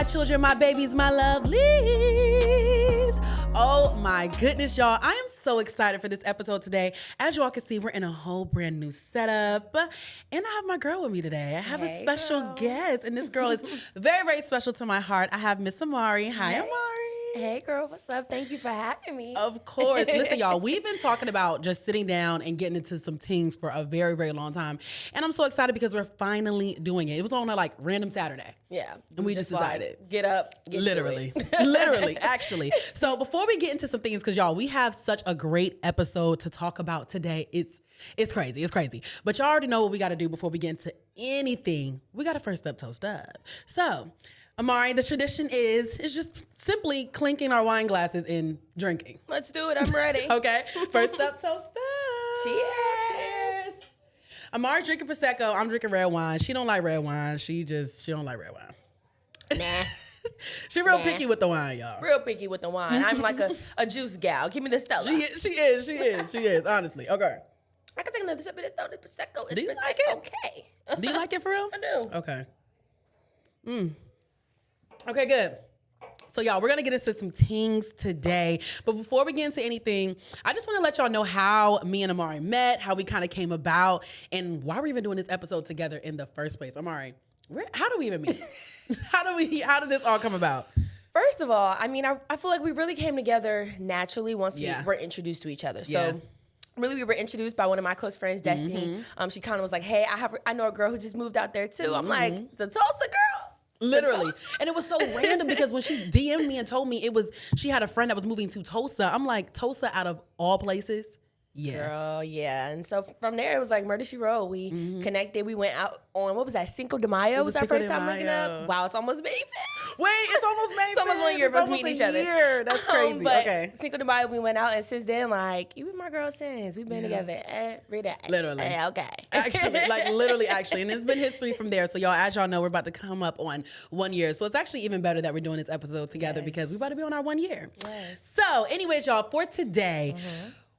my children, my babies, my lovelies. Oh my goodness, y'all. I am so excited for this episode today. As y'all can see, we're in a whole brand new setup. And I have my girl with me today. I have a special guest. And this girl is very, very special to my heart. I have Miss Amari. Hi, Amari. Hey girl, what's up? Thank you for having me. Of course. Listen, y'all, we've been talking about just sitting down and getting into some things for a very, very long time. And I'm so excited because we're finally doing it. It was on a random Saturday. Yeah. And we just decided. Get up. Literally. Literally, actually. So before we get into some things, because y'all, we have such a great episode to talk about today. It's crazy. It's crazy. But y'all already know what we got to do before we get into anything. We got to first up toast up. So, Amari, the tradition is just simply clinking our wine glasses and drinking. Let's do it. I'm ready. Okay. First up, toast up. Cheers. Amari drinking Prosecco. I'm drinking red wine. She don't like red wine. She don't like red wine. Nah. She real picky with the wine, y'all. Real picky with the wine. I'm like a juice gal. Give me the Stella. She is, honestly. Okay. I can take another sip of this though. The Prosecco is Do you like it? okay. Do you like it for real? I do. Okay. Okay, good. So, y'all, we're going to get into some things today. But before we get into anything, I just want to let y'all know how me and Amari met, how we kind of came about, and why we're even doing this episode together in the first place. Amari, how do we even meet? How did this all come about? First of all, I mean, I feel like we really came together naturally once we were introduced to each other. So really, we were introduced by one of my close friends, Destiny. She kind of was like, hey, I know a girl who just moved out there too. I'm like, the Tulsa girl? Literally. And it was so random because when she DM'd me and told me she had a friend that was moving to Tulsa, I'm like, Tulsa out of all places? Yeah. Girl, yeah. And so from there, it was like Murder, She Wrote. We connected. We went out on, what was that, Cinco de Mayo was our first time linking up. Wow, it's almost May 5th. Wait, it's almost May 5th. It's almost 1 year of us meeting each other. That's crazy. But okay. Cinco de Mayo, we went out, and since then, you've been my girl since. We've been together every day. Literally. Okay. Actually, literally. And it's been history from there. So y'all, as y'all know, we're about to come up on 1 year. So it's actually even better that we're doing this episode together because we're about to be on our 1 year. Yes. So anyways, y'all, for today,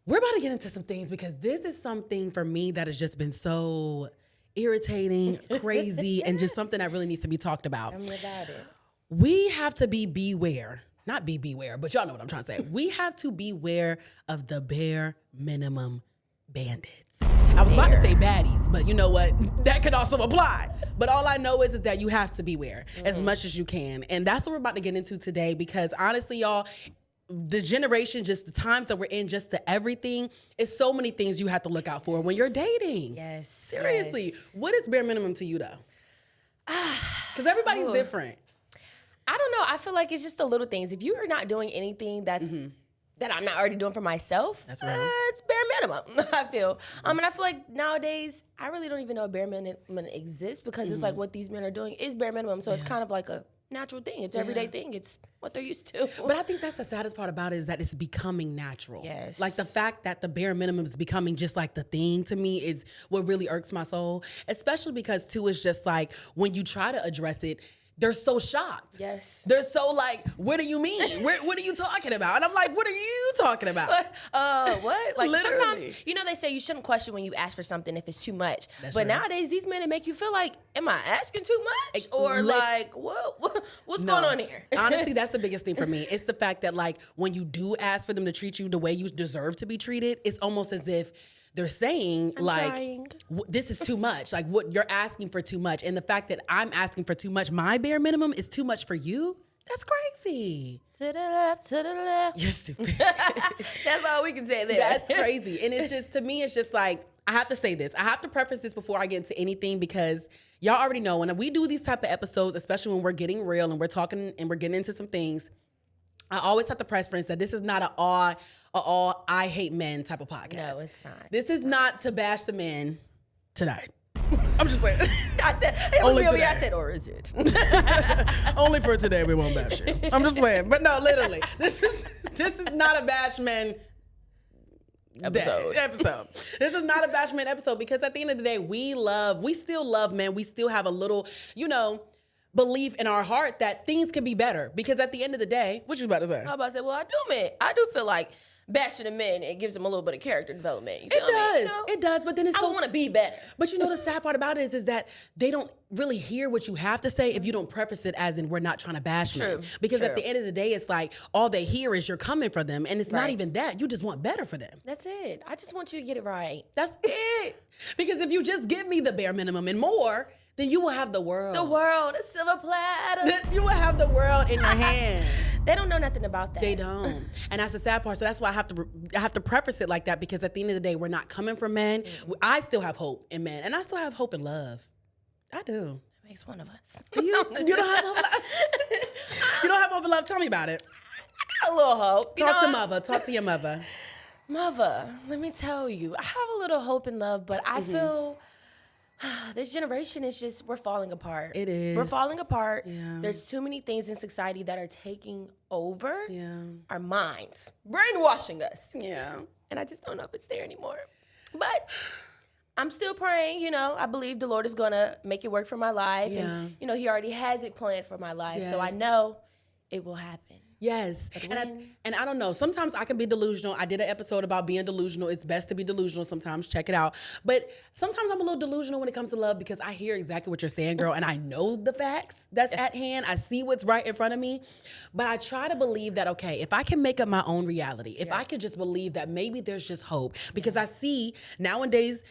we're about to get into some things because this is something for me that has just been so irritating, crazy, and just something that really needs to be talked about. Tell me about it. We have to beware. Not beware, but y'all know what I'm trying to say. We have to beware of the bare minimum bandits. I was about to say baddies, but you know what? That could also apply. But all I know is that you have to beware as much as you can. And that's what we're about to get into today because honestly, y'all, the generation, just the times that we're in, just the everything, is so many things you have to look out for when you're dating. Yes. Seriously. What is bare minimum to you though? Because everybody's different. I don't know. I feel like it's just the little things. If you are not doing anything that I'm not already doing for myself, that's right. It's bare minimum, I feel. And I feel like nowadays, I really don't even know if bare minimum exists because it's like what these men are doing is bare minimum. So it's kind of like a natural thing. It's everyday thing. It's what they're used to. But I think that's the saddest part about it is that it's becoming natural. Yes. Like the fact that the bare minimum is becoming just like the thing to me is what really irks my soul. Especially because too, it's just like when you try to address it, they're so shocked. Yes. They're so like, what do you mean? What are you talking about? And I'm like, what are you talking about? What? Like Literally. sometimes, they say you shouldn't question when you ask for something if it's too much. That's but right. nowadays, these men make you feel like, am I asking too much? Or what's No. going on here? Honestly, that's the biggest thing for me. It's the fact that when you do ask for them to treat you the way you deserve to be treated, it's almost as if they're saying this is too much. Like what you're asking for too much. And the fact that I'm asking for too much, my bare minimum is too much for you. That's crazy. To the left, to the left. You're stupid. That's all we can say there. That's crazy. And it's just, to me, it's just like, I have to say this. I have to preface this before I get into anything because y'all already know when we do these type of episodes, especially when we're getting real and we're talking and we're getting into some things, I always have to preface that this is not an all I hate men type of podcast. No, it's not. This is not to bash the men tonight. I'm just playing. I said, Only today. I today. said, or is it? Only for today we won't bash you. I'm just playing. But no, literally. This is not a bash men episode. This is not a bash men episode because at the end of the day, we still love men. We still have a little, belief in our heart that things can be better. Because at the end of the day, what you about to say? I was about to say, well, I do feel like bashing the men, it gives them a little bit of character development. You It feel me? does. You know? It does. But then it's I want to be better. But you know the sad part about it is that they don't really hear what you have to say if you don't preface it as in we're not trying to bash men. Because at the end of the day, it's like all they hear is you're coming for them. And it's not even that. You just want better for them. That's it. I just want you to get it right. That's it. Because if you just give me the bare minimum and more, then you will have the world. The world, a silver platter. You will have the world in your hand. They don't know nothing about that. They don't. And that's the sad part. So that's why I have to preface it like that, because at the end of the day, we're not coming for men. I still have hope in men. And I still have hope in love. I do. That makes one of us. You don't have hope in love? You don't have hope in love? Tell me about it. I got a little hope. Talk to mother. Talk to your mother. Mother, let me tell you, I have a little hope in love, but I feel this generation is just, we're falling apart. It is. We're falling apart. Yeah. There's too many things in society that are taking over Yeah. our minds, brainwashing us. Yeah. And I just don't know if it's there anymore. But I'm still praying, you know. I believe the Lord is going to make it work for my life. Yeah. And, you know, he already has it planned for my life. So I Yes. know it will happen. Yes. And I don't know. Sometimes I can be delusional. I did an episode about being delusional. It's best to be delusional sometimes. Check it out. But sometimes I'm a little delusional when it comes to love because I hear exactly what you're saying, girl, and I know the facts that's at hand. I see what's right in front of me. But I try to believe that, okay, if I can make up my own reality, if I could just believe that maybe there's just hope, because I see nowadays,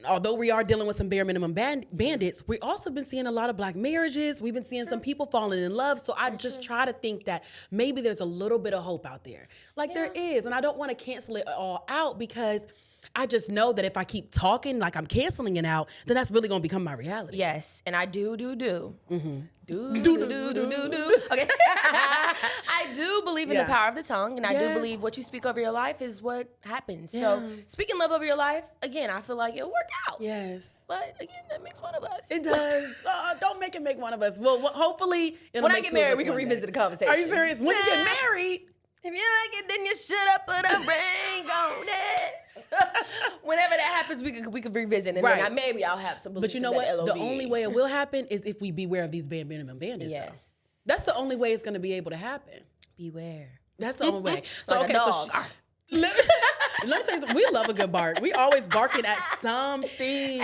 although we are dealing with some bare minimum bandits, we also been seeing a lot of black marriages. We've been seeing some people falling in love. So I just try to think that maybe there's a little bit of hope out there. Like there is. And I don't want to cancel it all out because I just know that if I keep talking like I'm canceling it out, then that's really going to become my reality. Yes. And I do. Mm-hmm. Okay. I do believe in the power of the tongue, and I do believe what you speak over your life is what happens. So speaking love over your life, again, I feel like it'll work out. Yes. But again, that makes one of us. It does. Don't make it make one of us. Well, hopefully it'll When make I get two of married, us we can one revisit day. the conversation. Are you serious? When you get married? If you like it, then you should have put a ring on it. Whenever that happens, we could revisit, and then maybe I'll have some. But you know what? The only way it will happen is if we beware of these bare minimum bandits. Yes, that's the only way it's going to be able to happen. Beware. That's the only way. So Like okay, so let me tell you something. We love a good bark. We always barking at something.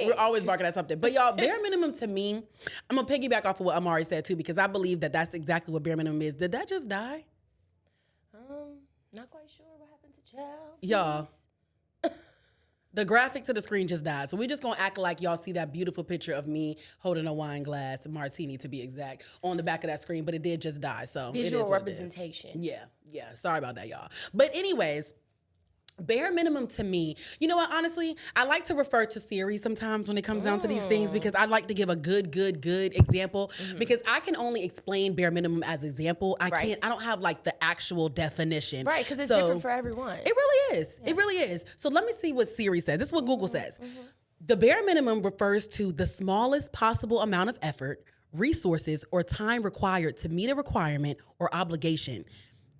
We're always barking at something. But y'all, bare minimum to me, I'm gonna piggyback off of what Amari said too, because I believe that that's exactly what bare minimum is. Did that just die? Not quite sure what happened to Child. Y'all, the graphic to the screen just died. So we just gonna act like y'all see that beautiful picture of me holding a wine glass, a martini to be exact, on the back of that screen, but it did just die. So visual representation. Yeah. Sorry about that, y'all. But anyways, bare minimum to me, you know what, honestly, I like to refer to series sometimes when it comes down to these things, because I like to give a good example, because I can only explain bare minimum as example. I don't have like the actual definition. Right, because it's different for everyone. It really is. Yes. It really is. So let me see what Siri says. This is what Google says. The bare minimum refers to the smallest possible amount of effort, resources, or time required to meet a requirement or obligation,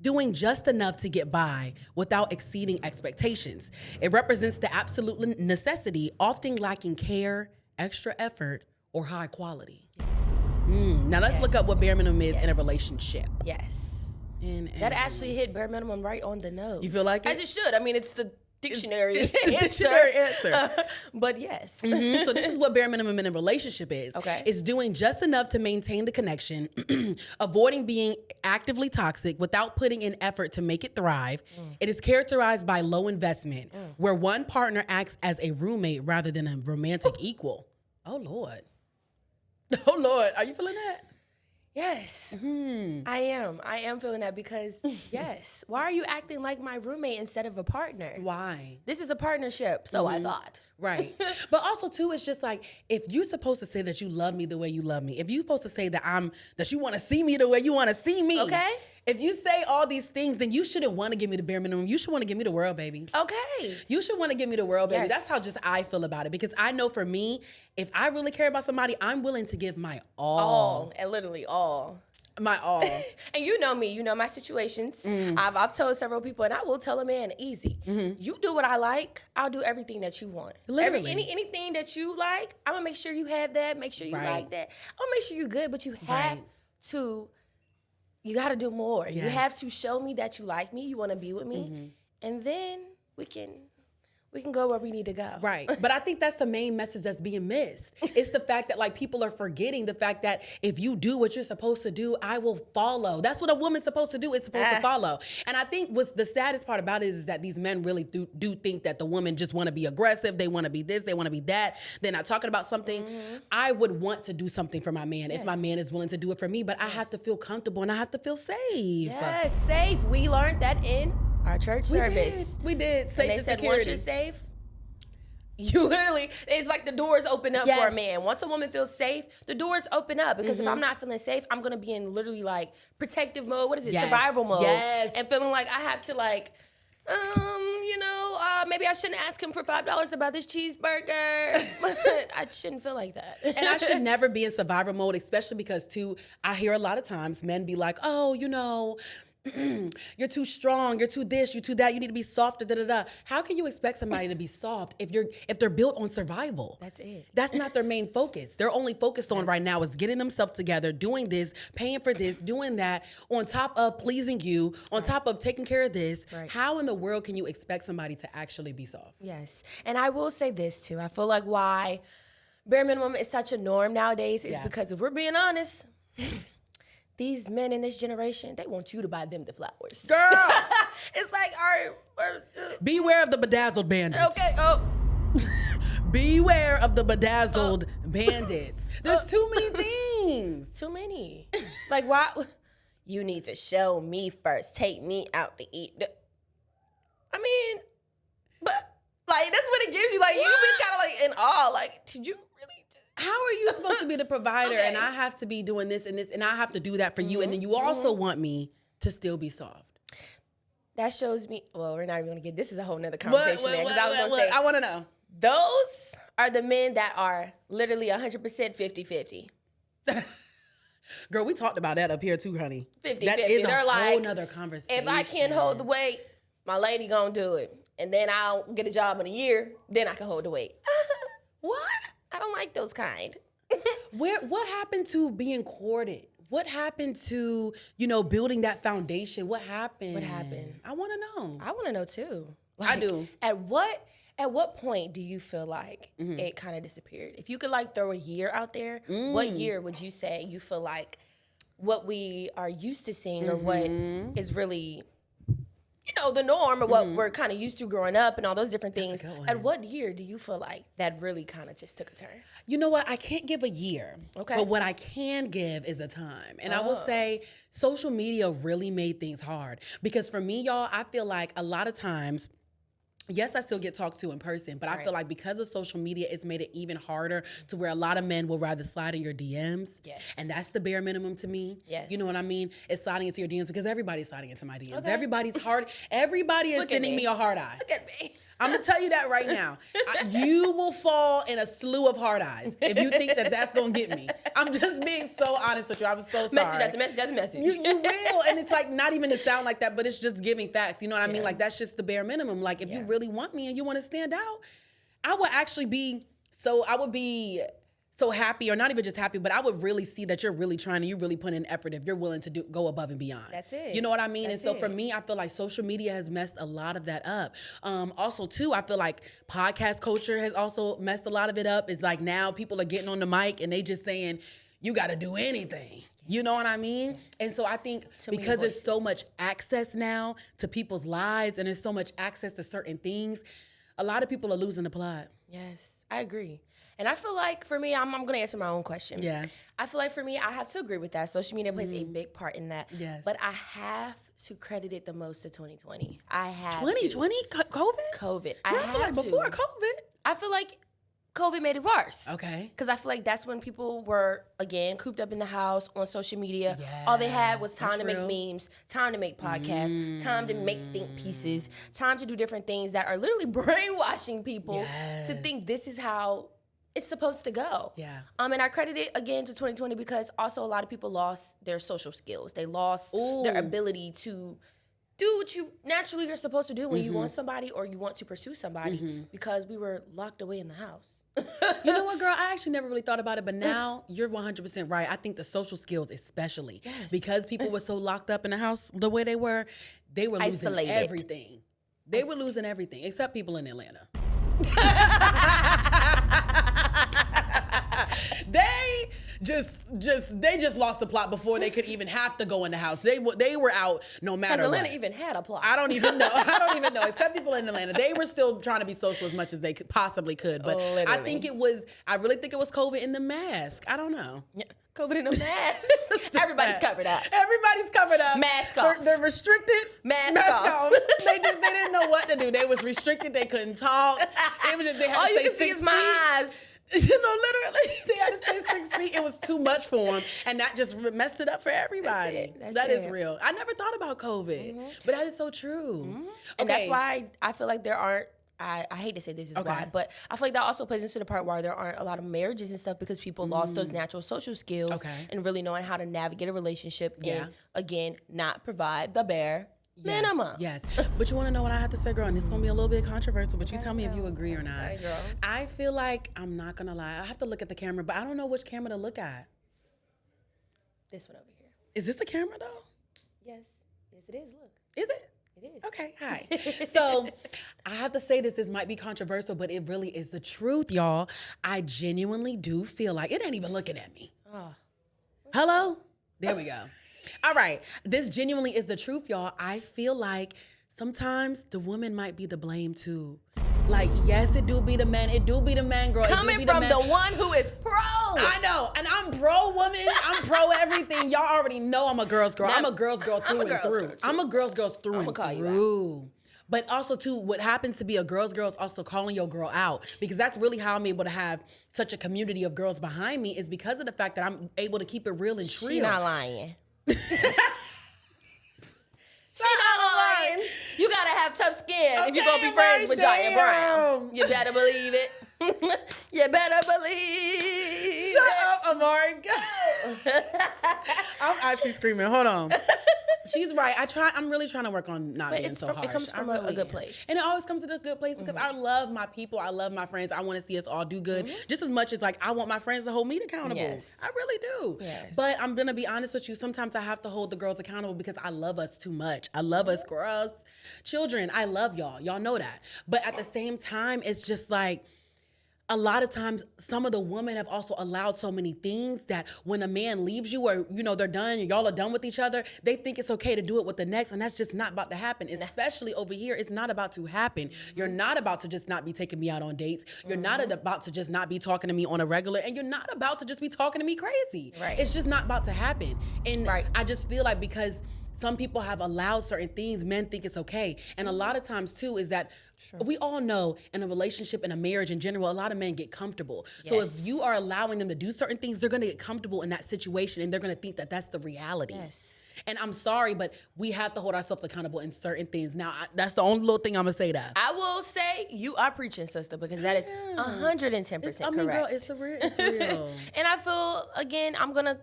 doing just enough to get by without exceeding expectations. It represents the absolute necessity, often lacking care, extra effort, or high quality. Now let's look up what bare minimum is in a relationship. Yes. That actually hit bare minimum right on the nose. You feel like it? As it should. I mean, it's the dictionary answer. But yes. So this is what bare minimum in a relationship is. Okay. It's doing just enough to maintain the connection, avoiding being actively toxic without putting in effort to make it thrive. It is characterized by low investment, where one partner acts as a roommate rather than a romantic equal. Oh, Lord. Oh, Lord. Are you feeling that? Yes, I am feeling that because, yes. Why are you acting like my roommate instead of a partner? Why? This is a partnership, so I thought. Right. But also, too, it's just like, if you're supposed to say that you love me the way you love me, if you're supposed to say that you want to see me the way you want to see me. Okay. If you say all these things, then you shouldn't want to give me the bare minimum. You should want to give me the world, baby. Okay. You should want to give me the world, baby. Yes. That's how just I feel about it. Because I know for me, if I really care about somebody, I'm willing to give my all. All. And literally all. My all. And you know me. You know my situations. I've told several people, and I will tell a man easy. You do what I like, I'll do everything that you want. Literally. Anything that you like, I'm going to make sure you have that. Make sure you like that. I'm going to make sure you're good, but you have to you got to do more. Yes. You have to show me that you like me, you want to be with me, and then we can go where we need to go. Right. But I think that's the main message that's being missed. It's the fact that, like, people are forgetting the fact that if you do what you're supposed to do, I will follow. That's what a woman's supposed to do. It's supposed to follow. And I think what's the saddest part about it is that these men really do think that the women just want to be aggressive. They want to be this. They want to be that. They're not talking about something. I would want to do something for my man if my man is willing to do it for me. But I have to feel comfortable and I have to feel safe. Yes, safe. We learned that in our church service. We did. Safe. And they said once you're safe, you literally, it's like the doors open up for a man. Once a woman feels safe, the doors open up. Because if I'm not feeling safe, I'm going to be in literally like protective mode. What is it? Survival mode. Yes. And feeling like I have to like, maybe I shouldn't ask him for $5 about this cheeseburger. I shouldn't feel like that. And I should never be in survival mode, especially because, too, I hear a lot of times men be like, oh, you're too strong, you're too this, you're too that, you need to be softer, da-da-da. How can you expect somebody to be soft if they're built on survival? That's it. That's not their main focus. They're only focused on right now is getting themselves together, doing this, paying for this, doing that, on top of pleasing you, on top of taking care of this. Right. How in the world can you expect somebody to actually be soft? Yes. And I will say this too. I feel like why bare minimum is such a norm nowadays is because if we're being honest, these men in this generation, they want you to buy them the flowers. Girl! It's like, all right. Beware of the bedazzled bandits. Okay, Beware of the bedazzled bandits. There's too many things. Too many. Like, why? You need to show me first. Take me out to eat. I mean, but, like, that's what it gives you. Like, you've been kind of, like, in awe. Like, did you really? How are you supposed to be the provider and I have to be doing this and I have to do that for you and then you also want me to still be soft? That shows me, well, we're not even going to get, this is a whole nother conversation there. Because I was going to say, I want to know. Those are the men that are literally 100% 50-50. Girl, we talked about that up here too, honey. 50-50. That is They're a like, whole nother conversation. If I can't hold the weight, my lady going to do it. And then I'll get a job in a year, then I can hold the weight. What? I don't like those kind. What happened to being courted? What happened to, building that foundation? What happened? What happened? I want to know. I want to know too. Like, I do. At what point do you feel like it kind of disappeared? If you could like throw a year out there, what year would you say you feel like what we are used to seeing or what is really the norm or what we're kind of used to growing up and all those different things. At what year do you feel like that really kind of just took a turn? You know what? I can't give a year. Okay. But what I can give is a time. And I will say social media really made things hard. Because for me, y'all, I feel like a lot of times, yes, I still get talked to in person, but I feel like because of social media, it's made it even harder to where a lot of men will rather slide in your DMs. Yes. And that's the bare minimum to me. Yes. You know what I mean? It's sliding into your DMs because everybody's sliding into my DMs. Okay. Everybody is sending me a hard eye. Look at me. I'm going to tell you that right now. You will fall in a slew of hard eyes if you think that that's going to get me. I'm just being so honest with you. I'm so sorry. Message after message after message. You will. And it's like not even to sound like that, but it's just giving facts. You know what I mean? Like that's just the bare minimum. Like if you really want me and you want to stand out, I would be so happy, or not even just happy, but I would really see that you're really trying and you really put in effort if you're willing to go above and beyond. That's it. You know what I mean? And so for me, I feel like social media has messed a lot of that up. Also, too, I feel like podcast culture has also messed a lot of it up. It's like now people are getting on the mic and they just saying, you got to do anything. You know what I mean? And so I think because there's so much access now to people's lives and there's so much access to certain things, a lot of people are losing the plot. Yes, I agree. And I feel like for me, I'm going to answer my own question. Yeah. I feel like for me, I have to agree with that. Social media plays a big part in that. Yes. But I have to credit it the most to 2020. I have 2020? COVID? COVID. I feel like before COVID. I feel like COVID made it worse. Okay. Because I feel like that's when people were, again, cooped up in the house on social media. Yeah, all they had was time to make memes, time to make podcasts, time to make think pieces, time to do different things that are literally brainwashing people to think this is how it's supposed to go. Yeah. And I credit it again to 2020 because also a lot of people lost their social skills. They lost their ability to do what you naturally are supposed to do when you want somebody or you want to pursue somebody because we were locked away in the house. You know what, girl? I actually never really thought about it, but now you're 100% right. I think the social skills, especially because people were so locked up in the house the way they were losing Isolated. everything. They were losing everything, except people in Atlanta. They just lost the plot before they could even have to go in the house. They were out no matter what. Atlanta even had a plot. I don't even know. Except people in Atlanta, they were still trying to be social as much as they possibly could. But Literally. I really think it was COVID in the mask. I don't know. Yeah. COVID in the mask. Everybody's covered up. Everybody's covered up. Mask off. They're restricted. Mask off. They didn't know what to do. They was restricted. They couldn't talk. It was just they had all to you stay can 6 see feet. is my eyes. Literally, they had to stay 6 feet. It was too much for them, and that just messed it up for everybody. That is real. I never thought about COVID, but that is so true. And that's why I feel like there aren't. I hate to say this is why, but I feel like that also plays into the part where there aren't a lot of marriages and stuff because people lost those natural social skills and really knowing how to navigate a relationship and again not provide the bare minimum. Yes. But you want to know what I have to say, girl? And it's going to be a little bit controversial, but you tell me if you agree or not. Okay, girl. I feel like, I'm not going to lie, I have to look at the camera, but I don't know which camera to look at. This one over here. Is this the camera, though? Yes. Yes, it is. Look. Is it? It is. Okay, hi. So I have to say this might be controversial, but it really is the truth, y'all. I genuinely do feel like, it ain't even looking at me. Hello? There we go. All right. This genuinely is the truth, y'all. I feel like sometimes the woman might be the blame too. Like, yes, it do be the man. It do be the man, girl. Coming from the one who is pro. I know. And I'm pro woman. I'm pro everything. Y'all already know I'm a girl's girl. I'm a girl's girl through and through. I'm a girl's girl through and through. But also, too, what happens to be a girl's girl is also calling your girl out. Because that's really how I'm able to have such a community of girls behind me is because of the fact that I'm able to keep it real and true. She not lying. She not lying. You gotta have tough skin if you're gonna be friends with Jaya Brown. You better believe it. You better believe. Shut up, Amari. I'm actually screaming. Hold on. She's right. I'm really trying to work on not being so harsh. It comes from a good place. And it always comes to a good place because I love my people. I love my friends. I want to see us all do good. Just as much as like I want my friends to hold me accountable. Yes. I really do. Yes. But I'm going to be honest with you. Sometimes I have to hold the girls accountable because I love us too much. I love us girls. Children, I love y'all. Y'all know that. But at the same time, it's just like, a lot of times, some of the women have also allowed so many things that when a man leaves you or, you know, they're done, y'all are done with each other, they think it's okay to do it with the next, and that's just not about to happen. Especially over here, it's not about to happen. You're not about to just not be taking me out on dates. You're not about to just not be talking to me on a regular, and you're not about to just be talking to me crazy. Right. It's just not about to happen. And I just feel like because some people have allowed certain things, men think it's okay. And a lot of times too is that we all know in a relationship, in a marriage in general, a lot of men get comfortable. Yes. So if you are allowing them to do certain things, they're gonna get comfortable in that situation and they're gonna think that that's the reality. Yes. And I'm sorry, but we have to hold ourselves accountable in certain things. Now, that's the only little thing I'm gonna say that. I will say you are preaching, sister, because that is 110% correct. I mean, girl, it's real. And I feel, again, I'm gonna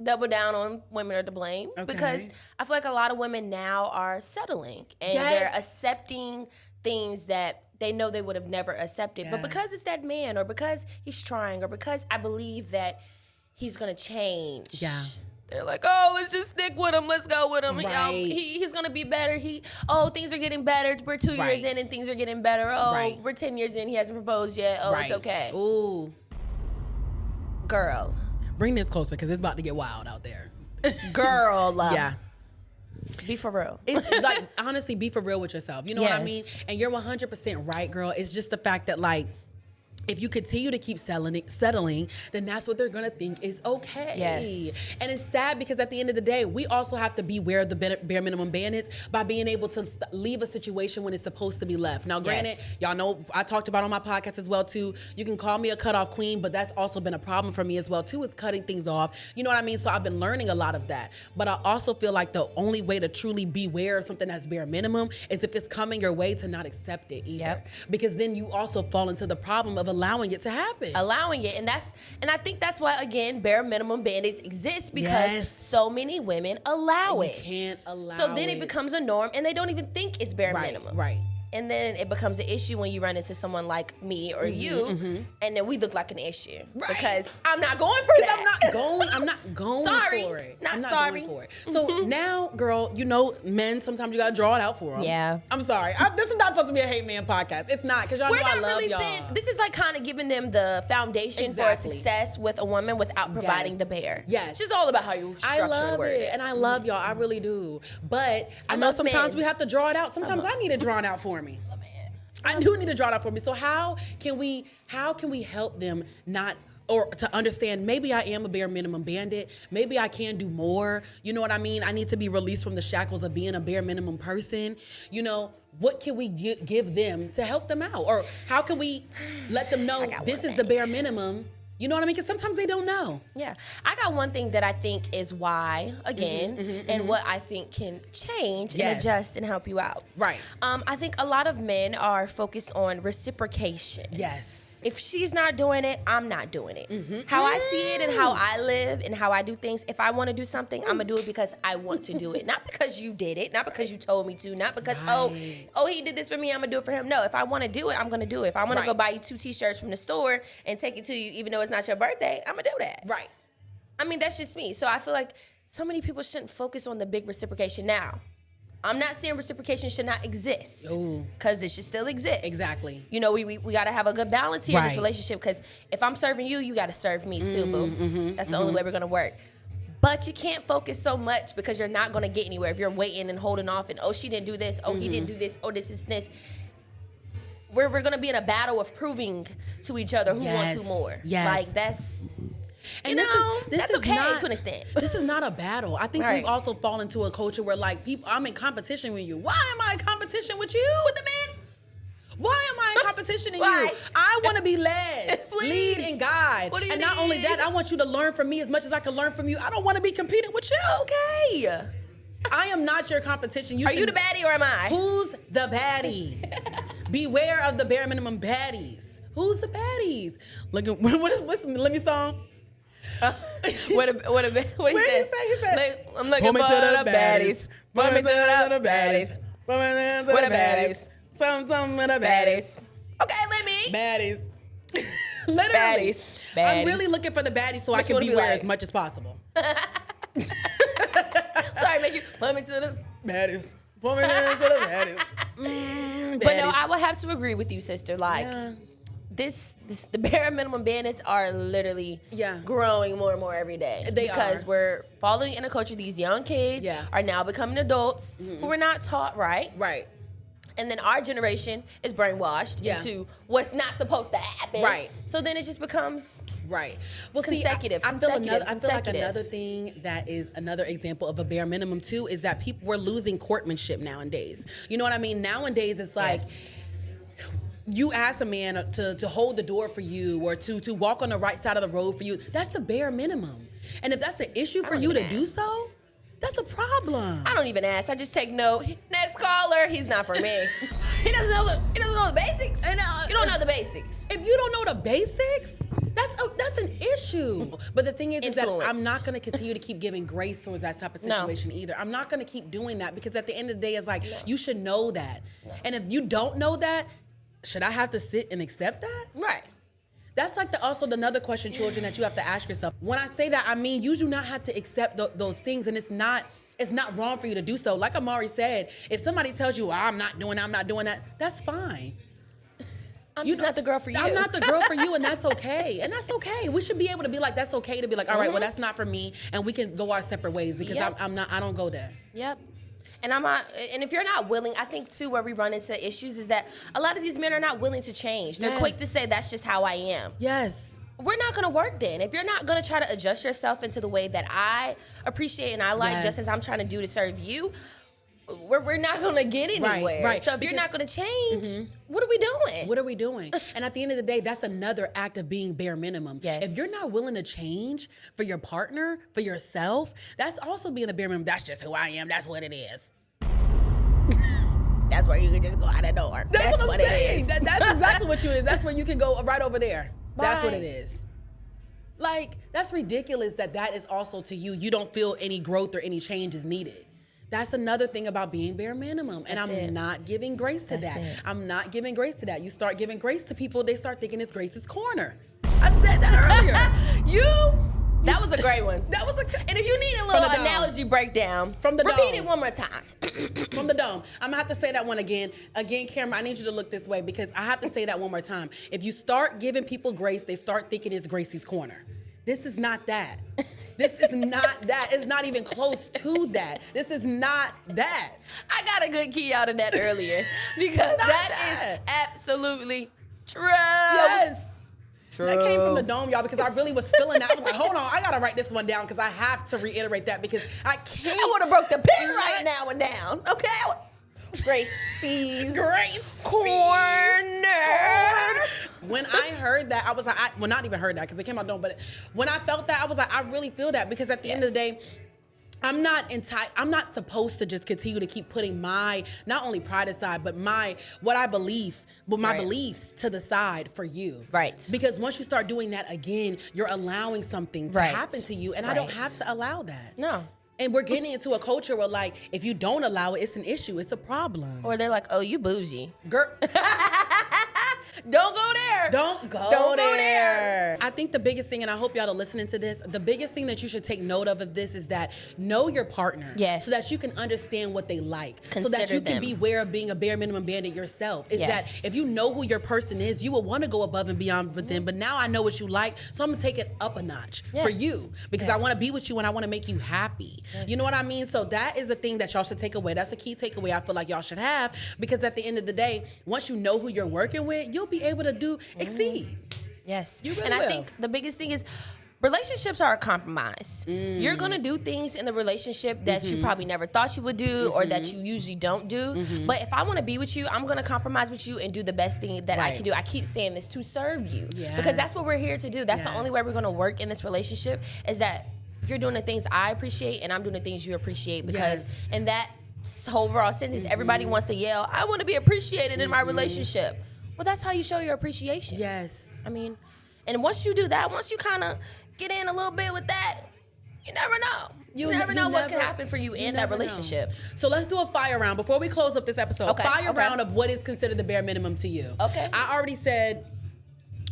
double down on women are to blame because I feel like a lot of women now are settling and they're accepting things that they know they would have never accepted. But because it's that man or because he's trying or because I believe that he's going to change. Yeah. They're like, oh, let's just stick with him. Let's go with him. Right. He's going to be better. Things are getting better. We're 2 years in and things are getting better. We're 10 years in. He hasn't proposed yet. It's okay. Ooh. Girl. Bring this closer because it's about to get wild out there. Girl. Yeah. Be for real. It's like, honestly, be for real with yourself. You know what I mean? And you're 100% right, girl. It's just the fact that, like, if you continue to keep settling, then that's what they're gonna think is okay. Yes. And it's sad because at the end of the day, we also have to beware of the bare minimum bandits by being able to leave a situation when it's supposed to be left. Now, granted, y'all know I talked about on my podcast as well too. You can call me a cutoff queen, but that's also been a problem for me as well too, is cutting things off. You know what I mean? So I've been learning a lot of that. But I also feel like the only way to truly beware of something that's bare minimum is if it's coming your way to not accept it either. Because then you also fall into the problem of allowing it to happen. Allowing it. And I think that's why, again, bare minimum bandits exist because so many women allow it. You can't allow it. So then it becomes a norm and they don't even think it's bare minimum. Right. And then it becomes an issue when you run into someone like me or you, and then we look like an issue because I'm not going for that. I'm not going sorry, for it. Not I'm not sorry. going for it. So now, girl, you know, men, sometimes you gotta draw it out for them. Yeah. I'm sorry. This is not supposed to be a hate man podcast. It's not, because y'all know I love y'all. Saying, this is like kind of giving them the foundation for success with a woman without providing the bare. Yes. It's just all about how you structure I love the word. it, and I love y'all. I really do. But I know sometimes we have to draw it out. Sometimes I need it drawn out for me. I do need to draw it out for me. So how can we help them not, or to understand, maybe I am a bare minimum bandit. Maybe I can do more. You know what I mean? I need to be released from the shackles of being a bare minimum person. You know, what can we give them to help them out? Or how can we let them know this is the bare minimum? You know what I mean? Because sometimes they don't know. Yeah. I got one thing that I think is why, again, and what I think can change and adjust and help you out. Right. I think a lot of men are focused on reciprocation. Yes. If she's not doing it, I'm not doing it. How I see it and how I live and how I do things, if I want to do something, I'm going to do it because I want to do it. Not because you did it, not because you told me to, not because, oh, he did this for me, I'm going to do it for him. No, if I want to do it, I'm going to do it. If I want to go buy you 2 t-shirts from the store and take it to you even though it's not your birthday, I'm going to do that. Right. I mean, that's just me. So I feel like so many people shouldn't focus on the big reciprocation now. I'm not saying reciprocation should not exist, because it should still exist. Exactly. You know, we got to have a good balance here in this relationship, because if I'm serving you, you got to serve me too, boo. That's the only way we're going to work. But you can't focus so much because you're not going to get anywhere if you're waiting and holding off and, oh, she didn't do this, oh, he didn't do this, oh, this is this. We're going to be in a battle of proving to each other who wants who more. Yes. Like, that's... And that's okay to an extent. This is not a battle. I think we've also fallen into a culture where, like, I'm in competition with you. Why am I in competition with you? With the man? Why am I in competition with you? I want to be led, lead, and guide. What do you and not only that, I want you to learn from me as much as I can learn from you. I don't want to be competing with you. Okay. I am not your competition. Are you the baddie or am I? Who's the baddie? Beware of the bare minimum baddies. Who's the baddies? Look at what's let me song. What he said? He said, I'm looking for the baddies. Put me to the baddies. What the baddies? Some with the baddies. Okay, let me. Baddies. Literally. Baddies. I'm really looking for the baddies so I can beware as much as possible. Sorry, make you put me to the baddies. Put me to the baddies. But no, I would have to agree with you, sister. Like, the bare minimum bandits are literally growing more and more every day. Because we're following in a culture. These young kids are now becoming adults who were not taught right. Right. And then our generation is brainwashed into what's not supposed to happen. Right. So then it just becomes Well, consecutive. I feel like another thing that is another example of a bare minimum too is that we're losing courtmanship nowadays. You know what I mean? Nowadays it's like you ask a man to hold the door for you or to walk on the right side of the road for you. That's the bare minimum. And if that's an issue for you to do so, that's a problem. I don't even ask. I just take note. Next caller, he's not for me. He doesn't know the basics. You don't know the basics. If you don't know the basics, that's an issue. But the thing is that I'm not going to continue to keep giving grace towards that type of situation either. I'm not going to keep doing that because at the end of the day, it's like you should know that. And if you don't know that, should I have to sit and accept that? Right. That's like another question, children, that you have to ask yourself. When I say that, I mean you do not have to accept those things, and it's not wrong for you to do so. Like Amari said, if somebody tells you, I'm not doing that, that's fine. I'm just not the girl for you. I'm not the girl for you, and that's okay. And that's okay. We should be able to be like, that's okay to be like, all right, well, that's not for me, and we can go our separate ways because I don't go there. Yep. And I'm not, and if you're not willing, I think too where we run into issues is that a lot of these men are not willing to change. They're quick to say that's just how I am. Yes. We're not gonna work then. If you're not gonna try to adjust yourself into the way that I appreciate and I like, just as I'm trying to do to serve you, we're not gonna get anywhere. Right. So if you're not gonna change, what are we doing? What are we doing? And at the end of the day, that's another act of being bare minimum. Yes. If you're not willing to change for your partner, for yourself, that's also being a bare minimum. That's just who I am. That's what it is. That's where you can just go out the door. That's what it is. That's exactly what you is. That's where you can go right over there. Bye. That's what it is. Like, that's ridiculous that is also to you. You don't feel any growth or any change is needed. That's another thing about being bare minimum. And I'm not giving grace to that. I'm not giving grace to that. You start giving grace to people, they start thinking it's Grace's corner. I said that earlier. That was a great one. That was and if you need a little analogy breakdown, from the repeat dome. it one more time. From the dome. I'm gonna have to say that one again. Again, Cameron, I need you to look this way because I have to say that one more time. If you start giving people grace, they start thinking it's Gracie's corner. This is not that. This is not that. It's not even close to that. This is not that. I got a good key out of that earlier because that is absolutely true. Yes. True. That came from the dome, y'all, because I really was feeling that. I was like, hold on, I gotta write this one down because I have to reiterate that because I can't. I would have broke the pen right now and down. Okay. Gracie's corner. When I heard that, I was like, well, not even heard that because it came out dome, but when I felt that, I was like, I really feel that because at the end of the day, I'm not supposed to just continue to keep putting my not only pride aside, but my beliefs to the side for you. Right. Because once you start doing that again, you're allowing something to happen to you, and I don't have to allow that. No. And we're getting into a culture where, like, if you don't allow it, it's an issue. It's a problem. Or they're like, oh, you bougie. Girl. Don't go there. Don't go there. I think the biggest thing, and I hope y'all are listening to this, the biggest thing that you should take note of this is that know your partner. Yes. So that you can understand what they like. Consider so that you them. can be aware of being a bare minimum bandit yourself. Is that if you know who your person is, you will want to go above and beyond with them. But now I know what you like, so I'm going to take it up a notch for you. Because I want to be with you and I want to make you happy. Yes. You know what I mean? So that is the thing that y'all should take away. That's a key takeaway I feel like y'all should have. Because at the end of the day, once you know who you're working with, you'll be able to exceed. Yes. You really and will. I think the biggest thing is relationships are a compromise. You're going to do things in the relationship that you probably never thought you would do or that you usually don't do. But if I want to be with you, I'm going to compromise with you and do the best thing that I can do. I keep saying this, to serve you. Yes. Because that's what we're here to do. That's the only way we're going to work in this relationship is that if you're doing the things I appreciate and I'm doing the things you appreciate. Because in that overall sentence, everybody wants to yell, I want to be appreciated in my relationship. Well, that's how you show your appreciation. Yes. I mean, and once you do that, once you kind of get in a little bit with that, you never know. You never know what can happen for you in that relationship. Know. So let's do a fire round before we close up this episode. Okay. Fire round of what is considered the bare minimum to you. Okay. I already said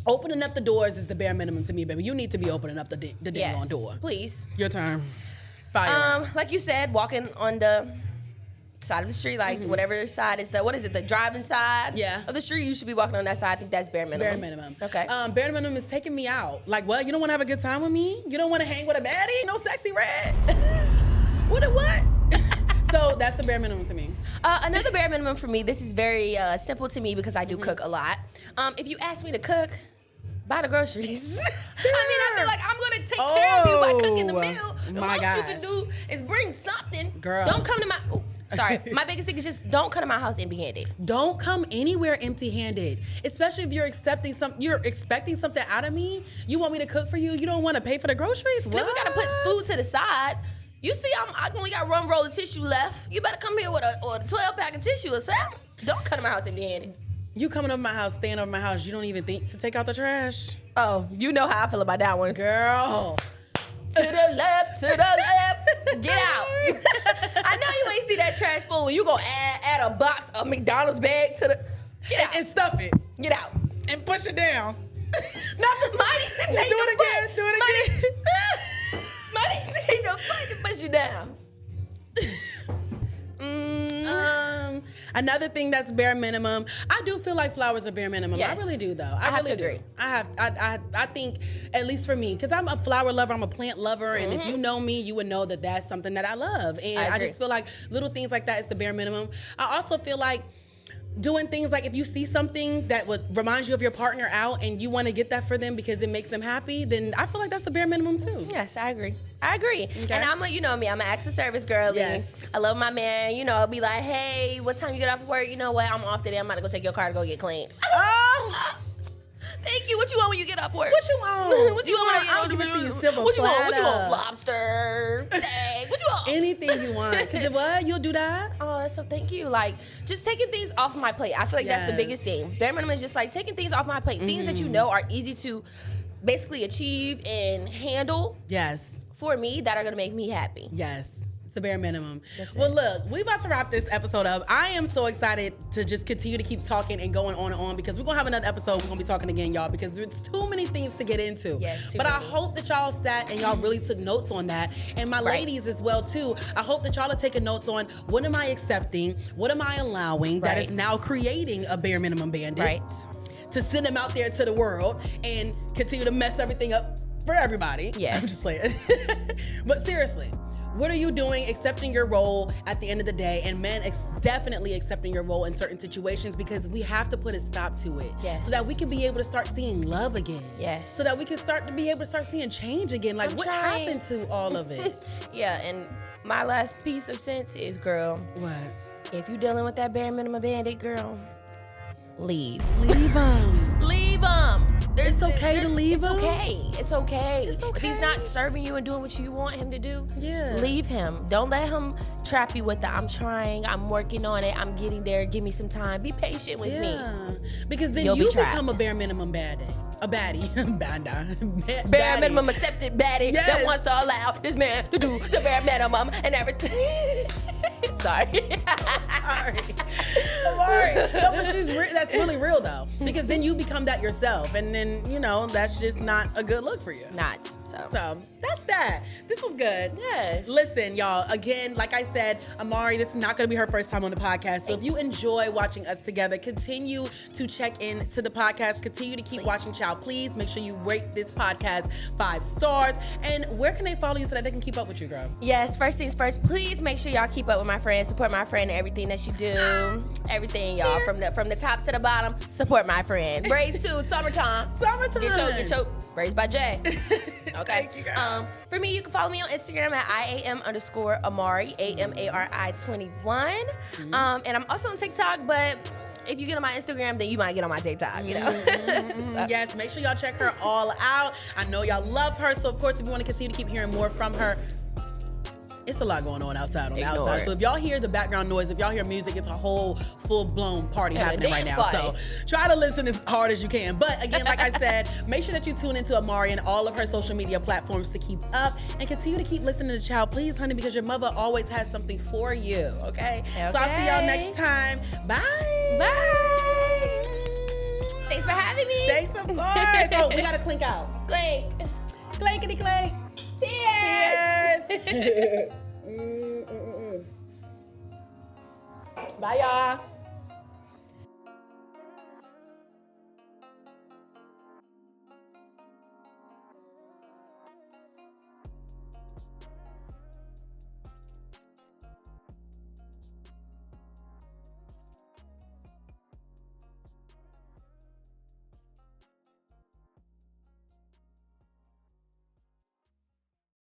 opening up the doors is the bare minimum to me, baby. You need to be opening up the damn door. Please. Your turn. Fire round. Like you said, walking on the side of the street, like whatever side is the driving side of the street, you should be walking on that side. I think that's bare minimum. Bare minimum. Okay. Bare minimum is taking me out. Like, what? You don't want to have a good time with me? You don't want to hang with a baddie? No sexy red? What? So that's the bare minimum to me. Another bare minimum for me, this is very simple to me because I do cook a lot. If you ask me to cook, buy the groceries. I feel like I'm gonna take care of you by cooking the meal. The most you can do is bring something. Girl. Don't come to my... Sorry, my biggest thing is just don't come to my house empty-handed. Don't come anywhere empty-handed, especially if you're expecting something out of me. You want me to cook for you? You don't want to pay for the groceries? What? If we gotta put food to the side, you see, I only got one roll of tissue left. You better come here with a 12-pack of tissue or something. Don't come to my house empty-handed. You coming over my house, staying over my house, you don't even think to take out the trash? Oh, you know how I feel about that one. Girl. To the left, get out. I know you ain't see that trash full when you gonna add a box of McDonald's bag to the, get out. And stuff it. Get out. And push it down. Not the money. Do it again. Money take the foot to push you down. Another thing that's bare minimum. I do feel like flowers are bare minimum. Yes. I really do, though. I really agree. I think, at least for me, because I'm a flower lover, I'm a plant lover, and if you know me, you would know that that's something that I love. And I just feel like little things like that is the bare minimum. I also feel like doing things like if you see something that would remind you of your partner out and you want to get that for them because it makes them happy, then I feel like that's the bare minimum too. Yes, I agree. Okay. And you know me, I'm an acts of service girl. Yes. I love my man. You know, I'll be like, hey, what time you get off work? You know what? I'm off today. I'm about to go take your car to go get clean. Oh. Thank you. What you want when you get off work? What you want? What you want? I'll give it to you silver What you want? platter. What you want? Lobster. Steak. What you want? Anything you want. Cause what? You'll do that? Oh, so thank you. Like, just taking things off my plate. I feel like that's the biggest thing. Bare minimum is just like taking things off my plate. Things that you know are easy to basically achieve and handle. Yes. For me, that are gonna make me happy. Yes. It's the bare minimum. Well, look, we about to wrap this episode up. I am so excited to just continue to keep talking and going on and on because we're going to have another episode. We're going to be talking again, y'all, because there's too many things to get into. Yes, but I hope that y'all sat and y'all really took notes on that. And my ladies as well, too. I hope that y'all are taking notes on what am I accepting? What am I allowing that is now creating a bare minimum bandit? Right. To send them out there to the world and continue to mess everything up for everybody. Yes. I'm just playing. But seriously, what are you doing accepting your role at the end of the day? And men definitely accepting your role in certain situations because we have to put a stop to it. Yes. So that we can be able to start seeing love again. Yes. So that we can start to be able to start seeing change again. Like what happened to all of it? Yeah, and my last piece of sense is, girl. What? If you dealing with that bare minimum bandit, girl, leave. Leave him. Leave him. It's okay to leave him. It's okay. It's okay. If he's not serving you and doing what you want him to do, yeah, leave him. Don't let him trap you with the I'm trying, I'm working on it, I'm getting there, give me some time. Be patient with me. Because then you become a bare minimum baddie. A baddie. Bare minimum accepted baddie that wants to allow this man to do the bare minimum and everything. Sorry. Sorry. No, but that's really real though. Because then you become that yourself. And then, that's just not a good look for you. Not. So that's that. This was good. Yes. Listen, y'all, again, like I said, Amari, this is not going to be her first time on the podcast. So if you enjoy watching us together, continue to check in to the podcast. Continue to keep watching Child. Please make sure you rate this podcast 5 stars. And where can they follow you so that they can keep up with you, girl? Yes, first things first, please make sure y'all keep up with my friend, support my friend in everything that she do. Everything, y'all, from the top to the bottom, support my friend. Braids too, summertime. Get your braids by Jay. Okay. Thank you, girl. For me, you can follow me on Instagram at IAM_Amari, AMARI21. And I'm also on TikTok, but if you get on my Instagram, then you might get on my TikTok, So. Yes, make sure y'all check her all out. I know y'all love her, so of course, if you want to continue to keep hearing more from her, it's a lot going on outside on the outside. So if y'all hear the background noise, if y'all hear music, it's a whole full-blown party happening right now. So try to listen as hard as you can. But again, like I said, make sure that you tune into Amari and all of her social media platforms to keep up and continue to keep listening to Child, please, honey, because your mother always has something for you, okay? So I'll see y'all next time. Bye. Bye. Thanks for having me. Thanks, of course. Oh, we got to clink out. Clink. Clinkety clink. Cheers. Cheers. Bye, y'all.